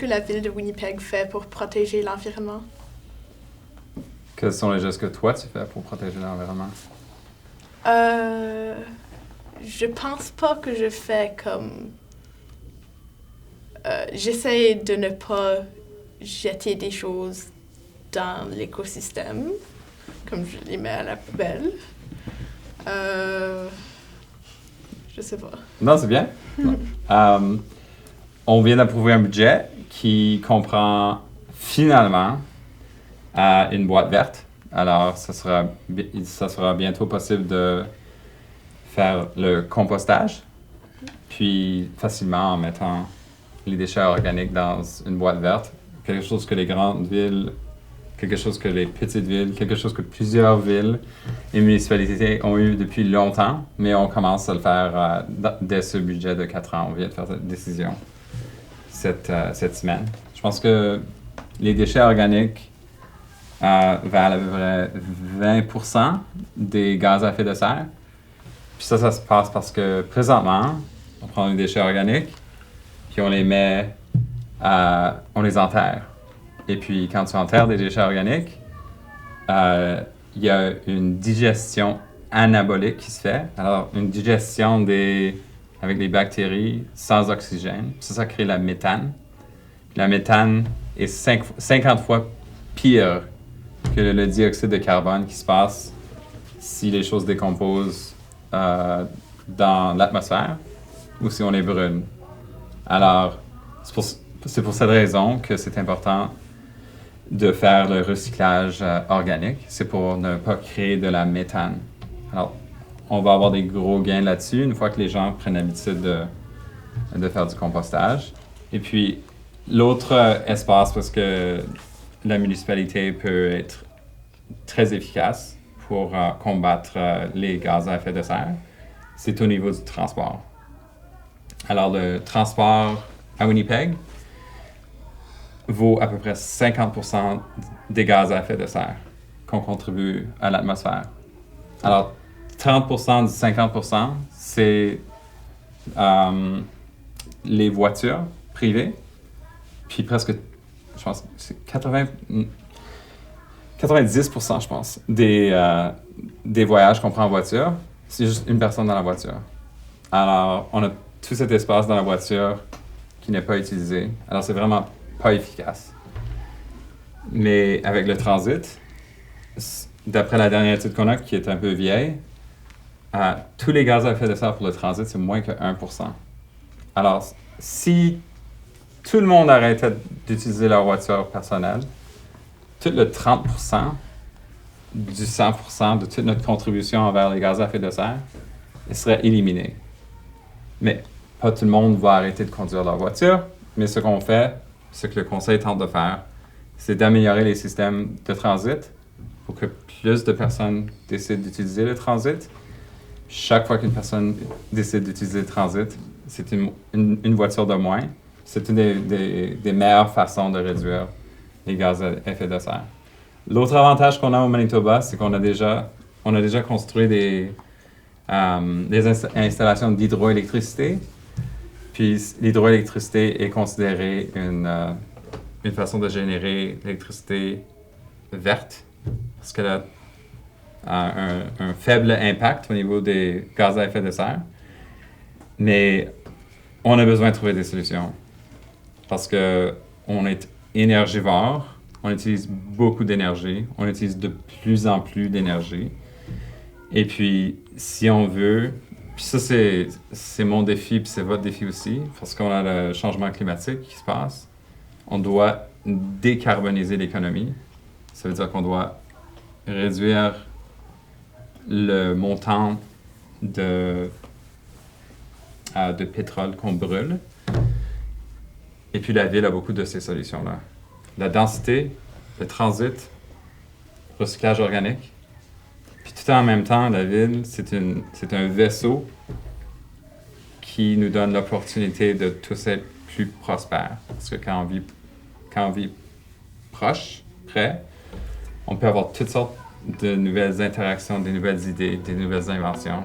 que la ville de Winnipeg fait pour protéger l'environnement? Quels sont les gestes que toi tu fais pour protéger l'environnement? Je pense pas que je fais comme... j'essaie de ne pas jeter des choses dans l'écosystème, comme je les mets à la poubelle. Je sais pas. Non, c'est bien. On vient d'approuver un budget qui comprend finalement une boîte verte. Alors, ça sera bientôt possible de faire le compostage, puis facilement en mettant les déchets organiques dans une boîte verte. Quelque chose que les grandes villes, quelque chose que les petites villes, quelque chose que plusieurs villes et municipalités ont eu depuis longtemps, mais on commence à le faire dès ce budget de 4 ans. On vient de faire cette décision cette semaine. Je pense que les déchets organiques valent à peu près 20% des gaz à effet de serre. Puis ça se passe parce que présentement, on prend les déchets organiques, puis on les met, on les enterre. Et puis quand tu enterres des déchets organiques, il y a une digestion anabolique qui se fait. Alors, une digestion avec des bactéries sans oxygène. Ça crée la méthane. La méthane est 50 fois pire que le dioxyde de carbone qui se passe si les choses décomposent dans l'atmosphère ou si on les brûle. Alors, c'est pour cette raison que c'est important de faire le recyclage organique. C'est pour ne pas créer de la méthane. Alors, on va avoir des gros gains là-dessus une fois que les gens prennent l'habitude de faire du compostage. Et puis, l'autre espace, parce que la municipalité peut être très efficace pour combattre les gaz à effet de serre, c'est au niveau du transport. Alors, le transport à Winnipeg vaut à peu près 50% des gaz à effet de serre qu'on contribue à l'atmosphère. Alors, 30% du 50%, c'est les voitures privées, puis presque, je pense, c'est 90%, je pense, des voyages qu'on prend en voiture, c'est juste une personne dans la voiture. Alors, on a tout cet espace dans la voiture qui n'est pas utilisé. Alors, c'est vraiment pas efficace. Mais avec le transit, d'après la dernière étude qu'on a, qui est un peu vieille, tous les gaz à effet de serre pour le transit, c'est moins que 1%. Alors, si tout le monde arrêtait d'utiliser leur voiture personnelle, tout le 30% du 100% de toute notre contribution envers les gaz à effet de serre, il serait éliminé. Mais pas tout le monde va arrêter de conduire leur voiture, mais ce qu'on fait, ce que le Conseil tente de faire, c'est d'améliorer les systèmes de transit pour que plus de personnes décident d'utiliser le transit. Chaque fois qu'une personne décide d'utiliser le transit, c'est une voiture de moins. C'est une des meilleures façons de réduire les gaz à effet de serre. L'autre avantage qu'on a au Manitoba, c'est qu'on a déjà construit des installations d'hydroélectricité. Puis l'hydroélectricité est considérée une façon de générer l'électricité verte parce qu'elle a un faible impact au niveau des gaz à effet de serre. Mais on a besoin de trouver des solutions parce qu'on est énergivore, on utilise beaucoup d'énergie, on utilise de plus en plus d'énergie. Et puis, si on veut, puis ça c'est mon défi, puis c'est votre défi aussi, parce qu'on a le changement climatique qui se passe, on doit décarboniser l'économie. Ça veut dire qu'on doit réduire le montant de pétrole qu'on brûle. Et puis la ville a beaucoup de ces solutions-là. La densité, le transit, recyclage organique. Puis tout en même temps, la ville, c'est un vaisseau qui nous donne l'opportunité de tous être plus prospères. Parce que quand on vit proche, près, on peut avoir toutes sortes de nouvelles interactions, des nouvelles idées, des nouvelles inventions.